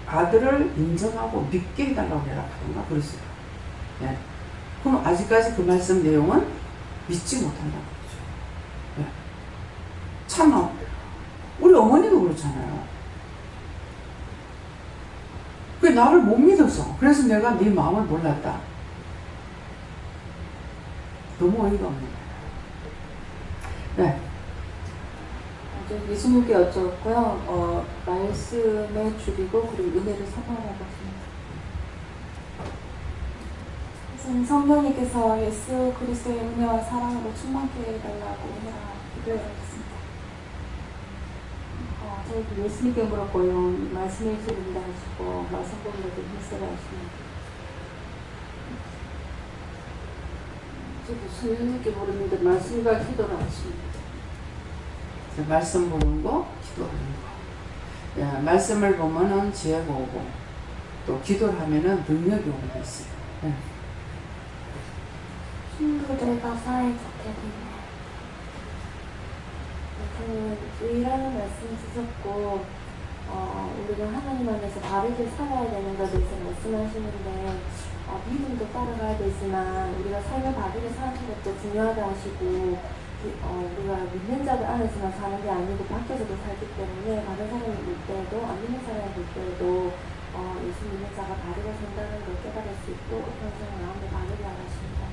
Speaker 1: 아들을 인정하고 믿게 해달라고 해라 하던가 그랬어요. 네. 그럼 아직까지 그 말씀 내용은 믿지 못한다고 그러죠. 네. 참, 우리 어머니도 그렇잖아요. 그 나를 못 믿었어. 그래서 내가 네 마음을 몰랐다. 너무 어이가 없네. 네.
Speaker 2: 예수님께 여쭤봤고요. 말씀에 죽이고 그리고 은혜를 사모하라고 하십니다. 성령님께서 예수 그리스도의 은혜와 사랑으로 충만케 해달라고 기도해야겠습니다. 저희 예수님께 물었고요. 말씀에 주린다 하시고 말씀 보면도 힘쓰라 하십니다.
Speaker 3: 저도 성령님께 모르는데 말씀과 기도를 하십니다.
Speaker 1: 말씀 보는 거, 기도하는 거. 야, 말씀을 보면은 지혜가 오고, 또 기도를 하면은 능력이 오게 돼 있어요. 네.
Speaker 5: 친구들과 사이좋게 되네요. 저는 의라는 말씀 주셨고, 우리가 하나님 안에서 바르게 살아야 되는 것에 대해서 말씀하시는데, 믿음도 따라가야 되지만 우리가 삶을 바르게 사는 것도 중요하다 하시고, 우리가 믿는 자들 안에서만 사는 게 아니고 밖에서도 살기 때문에 다른 사람이 볼 때에도 안 믿는 사람이 볼 때에도 예수 믿는 자가 바르게 산다는 걸 깨달을 수 있고 평생 마음을 바르게 하십니다.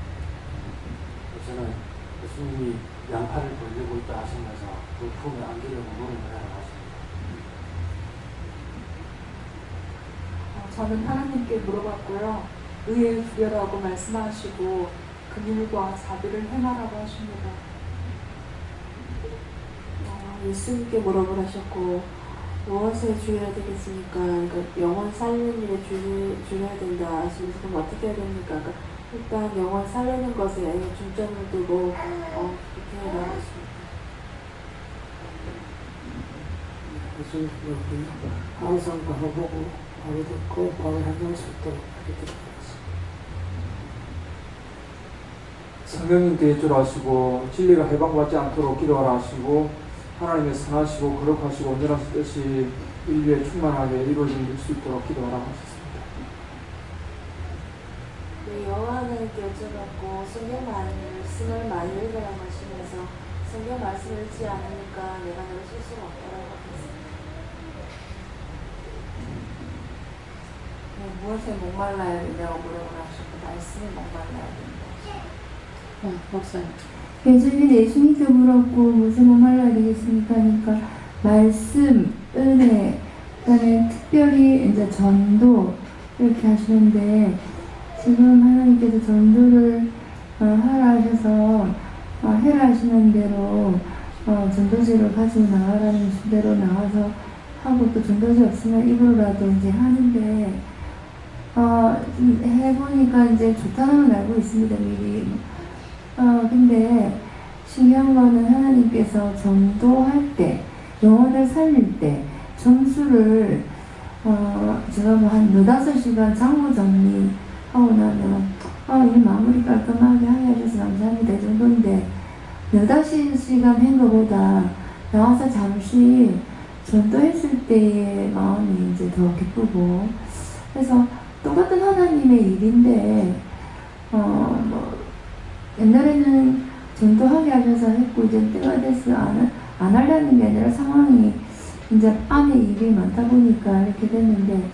Speaker 4: 저는 예수님이 양팔을 벌리고 있다 하시면서 그 품에 안기려고 노력을 하라고 하십니다.
Speaker 2: 저는 하나님께 물어봤고요. 의에 주려라고 말씀하시고 금일과 자비를 행하라고 하십니다.
Speaker 5: 예수님께 물어보라 하셨고 무엇을 줄여야 되겠습니까? 그러니까 영혼 살리는 일에 줄여야 된다 하시면서 그럼 어떻게 해야 됩니까? 그러니까 일단 영혼 살리는 것에 중점을 두고 그렇게 해라 하십니다.
Speaker 6: 항상 바로 보고 바로 듣고 바로 행동할 수 있도록 하게 되는 것입니다.
Speaker 7: 성령님께 여쭈라하시고 진리가 해방받지 않도록 기도하라 하시고 하나님의 선하시고 거룩하시고 온전하신 뜻이 인류에 충만하게 이루어질 수 있도록 기도하라 하셨습니다.
Speaker 5: 네, 여호와는 여쭤봤고 성경 말씀을 많이 읽으라고 하시면서 성경 말씀을 읽지 않으니까 내가 너를 쓸 수가 없다고 하셨습니다.
Speaker 3: 네, 무엇에 목말라야 된다고 물어보라 하셨고 말씀에 목말라야 된다.
Speaker 1: 목사님.
Speaker 8: 예수님이 예수님께 물었고 무슨 목말라야 되겠습니까? 하니까 말씀, 은혜, 그다음에 특별히 이제 전도 이렇게 하시는데 지금 하나님께서 전도를 하라 하셔서 해라 하시는 대로 전도지를 가지고 나가라는 대로 나와서 하고 또 전도지 없으면 입으로라도 이제 하는데 해보니까 이제 좋다는 건 알고 있습니다 미리. 근데 신기한 거는 하나님께서 전도할 때, 영혼을 살릴 때, 점수를, 제가 뭐 한 4-5시간 장부 정리하고 나면, 이 마무리 깔끔하게 하게 하셔서 감사합니다. 이 정도인데, 4-5시간 한 거보다 나와서 잠시 전도했을 때의 마음이 이제 더 기쁘고, 그래서 똑같은 하나님의 일인데, 옛날에는 전도하게 하셔서 했고 이제 때가 돼서 안 하려는 게 아니라 상황이 이제 안에 일이 많다 보니까 이렇게 됐는데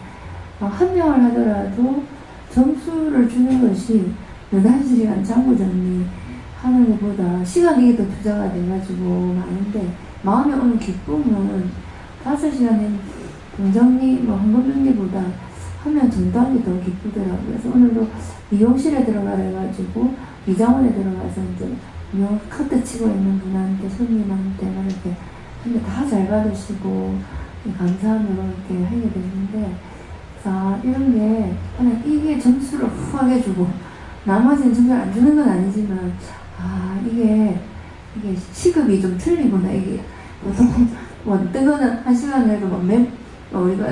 Speaker 8: 한 명을 하더라도 점수를 주는 것이 4-5시간 장부 정리하는 것보다 시간이 더 투자가 돼가지고 많은데 마음에 오는 기쁨은 5시간의 동정리 헌금 정리보다 하면 전도하는 게 더 기쁘더라고요. 그래서 오늘도 미용실에 들어가라 해가지고 미장원에 들어가서 이제 미용 커트 치고 있는 분한테 손님한테 이렇게 근데 다 잘 받으시고 감사함으로 이렇게 하게 됐는데 자 이런 게 그냥 이게 점수를 후하게 주고 나머지는 점수를 안 주는 건 아니지만 이게 시급이 좀 틀리구나. 이게 보통 어떤 거는 한 시간 내도 우리가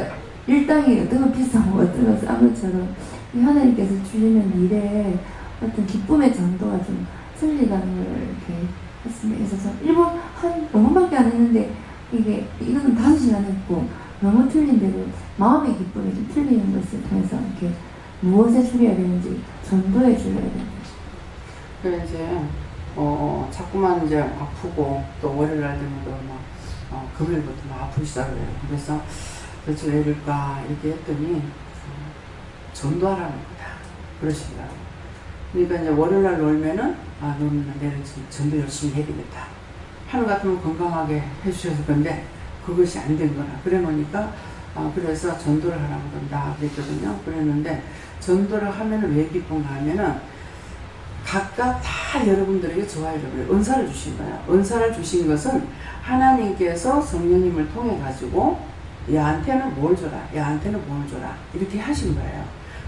Speaker 8: 일당이 어떤 건 비싸고 어떤 건 싼 것처럼 이 하나님께서 주시는 일에 어떤 기쁨의 정도가 좀 틀리다는 걸 이렇게 했습니다. 그래서 일본 한 5분밖에 안 했는데 이거는 5시간 했고 너무 틀린 대로 마음의 기쁨이 좀 틀리는 것을 통해서 이렇게 무엇에 줄여야 되는지 전도에 줄여야 되는지.
Speaker 1: 그래 이제 자꾸만 이제 아프고 또 월요일날 되면 막 금요일부터 막 아프기 시작을 해요. 그래서 도대체 왜 이럴까 이렇게 했더니 전도하라는 거다 그러시더라고요. 그러니까 이제 월요일날 놀면은 너는 내일 전도 열심히 해야 되겠다 하는 것 같으면 건강하게 해주셔서 근데 그것이 안 된 거라 그래 놓으니까 그래서 전도를 하라고 그런다 그랬거든요. 그랬는데 전도를 하면은 왜 기쁜가 하면은 각각 다 여러분들에게 좋아요를 은사를 주신 거예요. 은사를 주신 것은 하나님께서 성령님을 통해 가지고 얘한테는 뭘 줘라 얘한테는 뭘 줘라 이렇게 하신 거예요.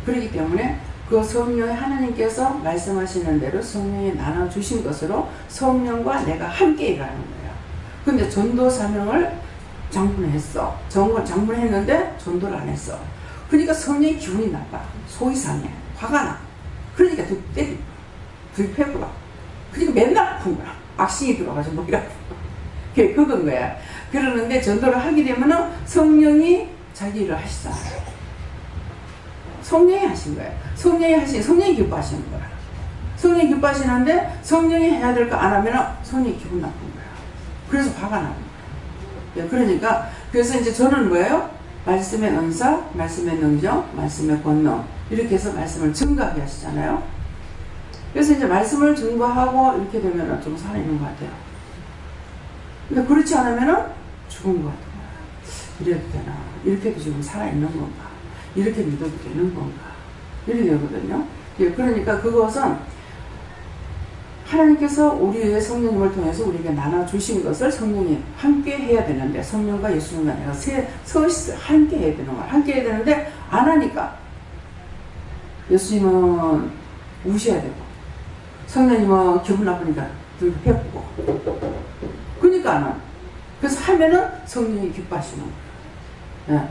Speaker 1: 그렇기 때문에 그 성령의 하나님께서 말씀하시는 대로 성령이 나눠주신 것으로 성령과 내가 함께 일하는 거예요. 근데 전도 사명을 장군을 했어. 장군을 했는데 전도를 안 했어. 그러니까 성령의 기분이 나빠. 속이 상해. 화가 나. 그러니까 들패구나. 그러니까 맨날 아픈 거야. 악신이 들어가서 머리가 아픈 거야. 그게 그건 거야. 그러는데 전도를 하게 되면은 성령이 자기 일을 하시잖아요. 성령이 하신 거예요. 성령이 기뻐하시는 거야. 성령이 기뻐하시는데 성령이 해야 될 거 안 하면 성령이 기분 나쁜 거야. 그래서 화가 나는 거야. 그러니까 그래서 이제 저는 뭐예요? 말씀의 은사, 말씀의 능력, 말씀의 권능 이렇게 해서 말씀을 증거하게 하시잖아요. 그래서 이제 말씀을 증거하고 이렇게 되면 좀 살아있는 것 같아요. 근데 그렇지 않으면 죽은 것 같아요. 이래도 되나? 이렇게도 지금 살아있는 건가? 이렇게 믿어도 되는 건가? 이렇게 되거든요. 그러니까 그것은 하나님께서 우리의 성령님을 통해서 우리에게 나눠주신 것을 성령이 함께 해야 되는데 성령과 예수님과 내가 셋이 함께 해야 되는 거야. 함께 해야 되는데 안 하니까 예수님은 우셔야 되고 성령님은 기분 나쁘니까 들고 배고프고 그러니까 안 와. 그래서 하면은 성령이 기뻐하시는 거예요. 네.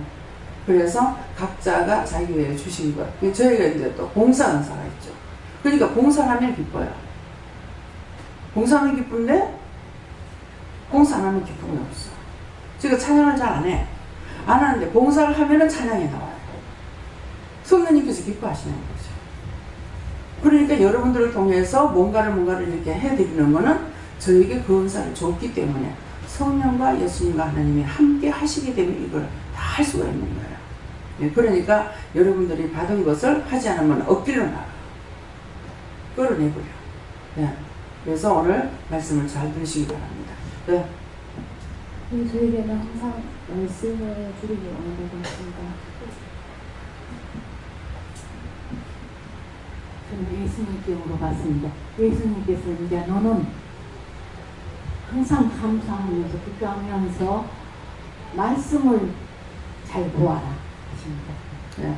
Speaker 1: 그래서 각자가 자기에게 주신 것. 저희가 이제 또 봉사 은사가 있죠. 그러니까 봉사하면 기뻐요. 봉사하면 기쁜데 봉사 안 하면 기쁨이 없어. 제가 찬양을 잘 안 해. 안 하는데 봉사를 하면은 찬양이 나와요. 성령님께서 기뻐하시는 거죠. 그러니까 여러분들을 통해서 뭔가를 이렇게 해드리는 거는 저에게 그 은사를 줬기 때문에 성령과 예수님과 하나님이 함께 하시기 때문에 이걸 다 할 수가 있는 거예요. 네, 그러니까 여러분들이 받은 것을 하지 않으면 억지로 나가. 끌어내버려. 네. 그래서 오늘 말씀을 잘 들으시기 바랍니다. 네.
Speaker 8: 저에게는 항상 말씀을 드리기 원하는 것 같습니다.
Speaker 9: 저는 예수님께 물어봤습니다. 예수님께서 이제 너는 항상 감사하면서 기도하면서 말씀을 잘 보아라 하십니다.
Speaker 1: 네.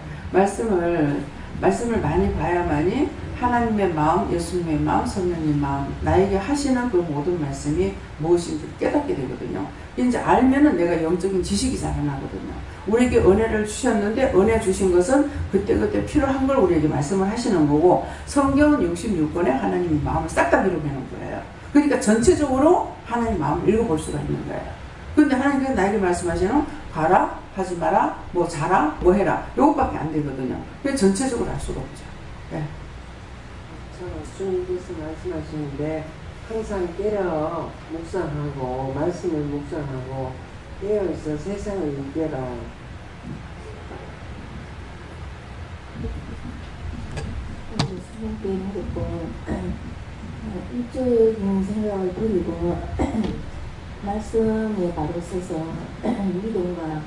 Speaker 1: 말씀을 많이 봐야만이 하나님의 마음, 예수님의 마음, 성령님 마음, 나에게 하시는 그 모든 말씀이 무엇인지 깨닫게 되거든요. 이제 알면은 내가 영적인 지식이 자라나거든요. 우리에게 은혜를 주셨는데 은혜 주신 것은 그때그때 필요한 걸 우리에게 말씀을 하시는 거고 성경은 66권에 하나님의 마음을 싹 다 기록해놓은 거예요. 그러니까 전체적으로 하나님의 마음을 읽어볼 수가 있는 거예요. 근데 하나님께서 나에게 말씀하시는 가라, 하지 마라, 뭐 자라, 뭐 해라 이것밖에 안 되거든요. 그래서 전체적으로 알 수가 없죠. 네.
Speaker 6: 주님께서 말씀하시는데 항상 깨어 묵상하고 말씀을 묵상하고 깨어있어 세상을 이겨라.
Speaker 8: 예수님께 묻고 일조적인 생각을 드리고 말씀에 바로 서서 믿음과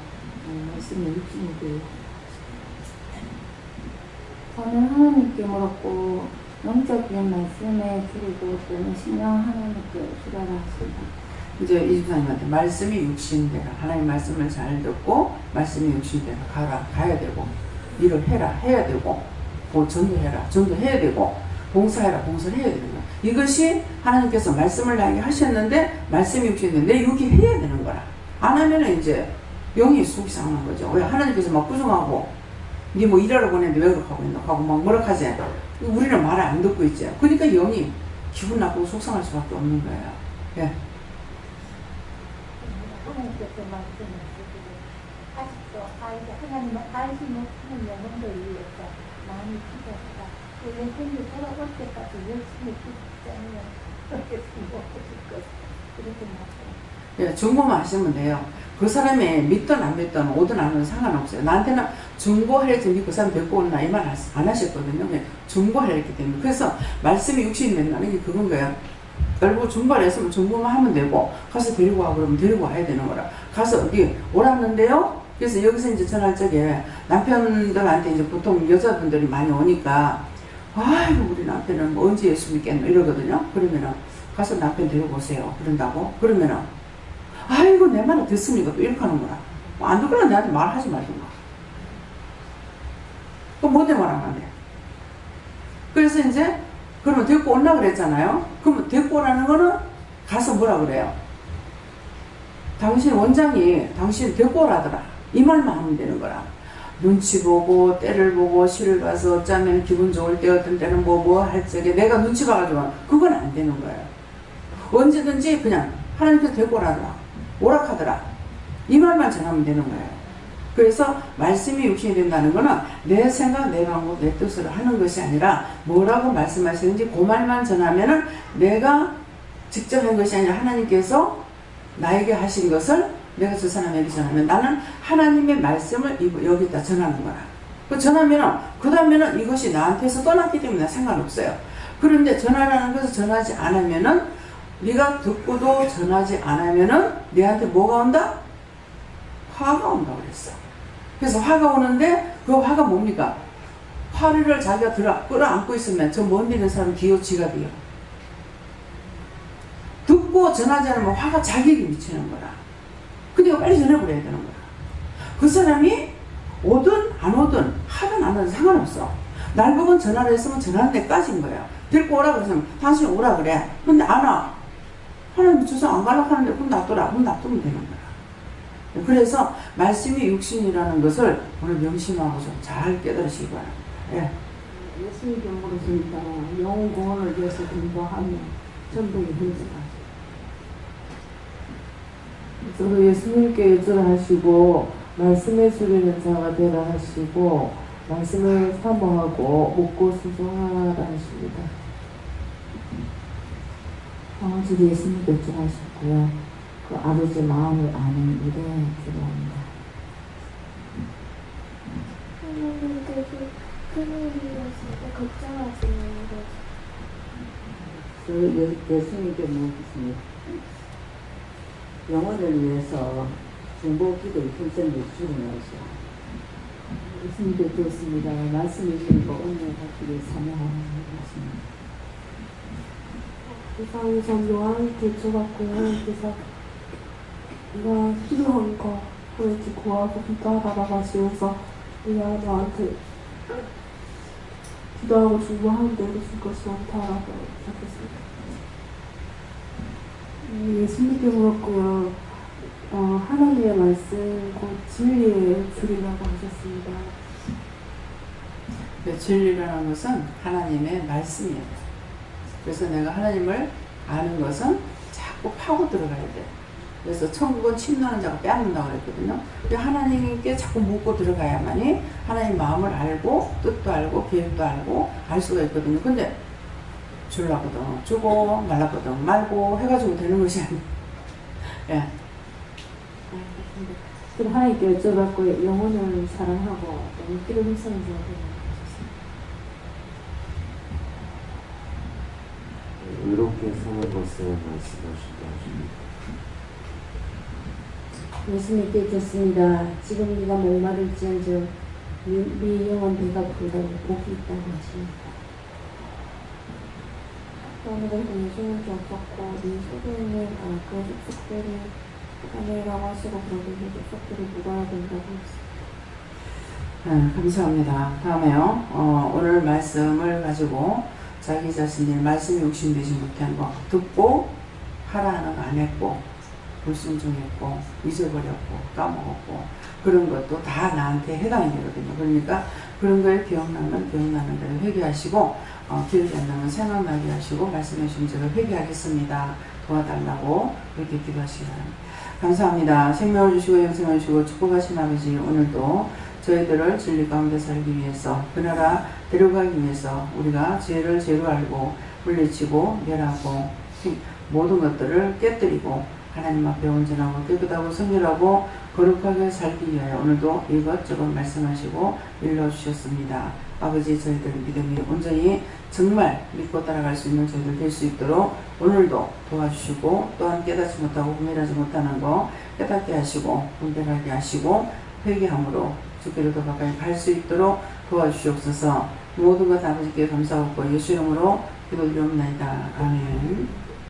Speaker 8: 말씀의 육신이 되어 저는 하나님께 물었고 영적인 말씀에 드리고 또는 신령 하나님께 주라라 하십니다.
Speaker 1: 이제 이 집사님한테 말씀이 육신되라. 하나님 말씀을 잘 듣고 말씀이 육신되라. 가야 되고 일을 해야 되고 전도해라. 전도해야 되고 봉사해라. 봉사를 해야 되는 거야. 이것이 하나님께서 말씀을 나에게 하셨는데 말씀이 육신인데 내 육이 해야 되는 거라. 안 하면 이제 영이 속이 상하는 거죠. 왜 하나님께서 막 부정하고 니 뭐 일하러 보냈는데 왜 그렇게 하고 있노? 하고 막 뭐라 하지? 우리는 말을 안 듣고 있죠. 그러니까 영이 기분 나쁘고 속상할 수밖에 없는 거예요. 예.
Speaker 5: 하나님께서 말씀하시기를 아직도 하나님을 알지 못하는 영혼들 위해서 많이 기도하다. 그 영혼이 돌아올 때까지 열심히 기도하지 않으면 그렇게 못하실 것. 그렇게 말씀하셨습니다.
Speaker 1: 예, 중고만 하시면 돼요. 그 사람이 믿든 안 믿든 오든 안 오든 상관없어요. 나한테는 중고하려지 그 사람 데리고 온나 이 말 안 하셨거든요. 중고하려기 때문에. 그래서 말씀이 육신이 된다는 게 그건 거예요. 결국 중고를 했으면 중고만 하면 되고 가서 데리고 와 그러면 데리고 와야 되는 거라. 가서 어디 오랐는데요. 그래서 여기서 이제 전할 적에 남편들한테 이제 보통 여자분들이 많이 오니까 아이고 우리 남편은 뭐 언제 예수 믿겠노 이러거든요. 그러면은 가서 남편 데리고 오세요. 그런다고? 그러면은 아이고 내 말을 듣습니까? 또 이렇게 하는 거라. 안 듣거나 내한테 말하지 말든가. 그럼 뭔데 말하면 안 돼. 그래서 이제 그러면 데리고 온다 그랬잖아요. 그러면 데리고 오라는 거는 가서 뭐라 그래요? 당신 원장이 당신 데리고 오라더라. 이 말만 하면 되는 거라. 눈치 보고 때를 보고 시를 봐서 어쩌면 기분 좋을 때 어떤 때는 뭐 할 적에 내가 눈치 봐가지고 그건 안 되는 거예요. 언제든지 그냥 하나님께서 데리고 오라더라. 오락하더라. 이 말만 전하면 되는 거예요. 그래서 말씀이 육신이 된다는 거는 내 생각, 내 방법, 내 뜻으로 하는 것이 아니라 뭐라고 말씀하시는지 그 말만 전하면은 내가 직접 한 것이 아니라 하나님께서 나에게 하신 것을 내가 저 사람에게 전하면 나는 하나님의 말씀을 여기다 전하는 거라. 그 전하면은 그 다음에는 이것이 나한테서 떠났기 때문에 상관없어요. 그런데 전하라는 것을 전하지 않으면은 네가 듣고도 전하지 않으면은 내한테 뭐가 온다? 화가 온다고 그랬어. 그래서 화가 오는데 그 화가 뭡니까? 화를 자기가 끌어안고 있으면 저 먼 데 있는 사람 기어 지가 돼요. 듣고 전하지 않으면 화가 자기에게 미치는 거라. 근데 이거 빨리 전해버려야 되는 거야. 그 사람이 오든 안 오든 하든 안 하든 상관없어. 날 보고 전화를 했으면 전하는 데까지인 거예요. 데리고 오라 그랬으면 당신 오라 그래. 근데 안 와. 하나님 주소 안 가려고 하는데 문 놔둬라. 문 놔두면 되는 거야. 그래서 말씀이 육신이라는 것을 오늘 명심하고 좀 잘 깨달으시기 바랍니다. 예.
Speaker 9: 예수님께 물으십니다. 영혼을 위해서 공부하며 전부 현실하시고
Speaker 2: 저도 예수님께 의존하시고 말씀에 주리는 자가 되라 하시고 말씀을 사모하고 묻고 순종하라 하십니다.
Speaker 9: 저도 예수님께 의존하셨고요. 그 아버지 마음을 아는 일에 주로합니다.
Speaker 5: 하나님께서 큰일이었을 때 걱정하시는 거.
Speaker 10: 예수님께 묻습니다. 영혼을 위해서 중보기도의 힘센 주시면서
Speaker 9: 예수님께 드렸습니다. 말씀해 주신 거 오늘 받기를 사명하는 것입니다.
Speaker 5: 이상우선 요한한테 여쭤봤고요. 하나님께서 네가 필요한 거 그렇게 구하고 기도하다가 네가 너한테 기도하고 중보하는 대로 줄 것이 많다라고 생각했습니다. 예수님께 물었고요. 하나님의 말씀 곧 진리의 줄이라고 하셨습니다.
Speaker 1: 진리라는 것은 하나님의 말씀이에요. 그래서 내가 하나님을 아는 것은 자꾸 파고 들어가야 돼. 그래서 천국은 침노하는 자가 빼앗는다고 그랬거든요. 하나님께 자꾸 묻고 들어가야만이 하나님 마음을 알고 뜻도 알고 계획도 알고 알 수가 있거든요. 근데 주려거든 주고 말라거든 말고 해가지고 되는 것이 아니에요. 예.
Speaker 9: 그럼 하나님께 여쭤봤고 영혼을 사랑하고 눈길을 훔치는 자가 되는
Speaker 11: 의롭게 사는 것에 말씀하신다 하십니다.
Speaker 5: 예수님께 듣습니다. 지금 네가 목마를지언정 네 영혼 배가 부르다고 복이 있다고 하십니다. 오늘은 예수님께 없었고 네 속에 있는 그 속들이 하늘이라고 하시고 그러고 그 속들이 묻어야 된다고 했습니다.
Speaker 1: 감사합니다. 다음에요. 오늘 말씀을 가지고 자기 자신이 말씀이 욕심되지 못한 거 듣고 하라 하는 거 안 했고 불순종했고 잊어버렸고 까먹었고 그런 것도 다 나한테 해당이 되거든요. 그러니까 그런 거에 기억나는 대로 회개하시고 기억이 안 나면 생각나게 하시고 말씀해 주신 대로 회개하겠습니다. 도와달라고 그렇게 기도하시기 바랍니다. 감사합니다. 생명을 주시고 영생을 주시고 축복하신 아버지 오늘도 저희들을 진리 가운데 살기 위해서 그 나라 데려가기 위해서 우리가 죄를 죄로 알고 물리치고 멸하고 모든 것들을 깨뜨리고 하나님 앞에 온전하고 깨끗하고 성결하고 거룩하게 살기 위하여 오늘도 이것저것 말씀하시고 일러주셨습니다. 아버지 저희들 믿음이 온전히 정말 믿고 따라갈 수 있는 저희들 될 수 있도록 오늘도 도와주시고 또한 깨닫지 못하고 분별하지 못하는 거 깨닫게 하시고 분별하게 하시고 회개함으로 주께로 더 가까이 갈 수 있도록 도와주시옵소서. 모든 것 아버지께 감사하고 예수 이름으로 기도드리옵나이다. 아멘.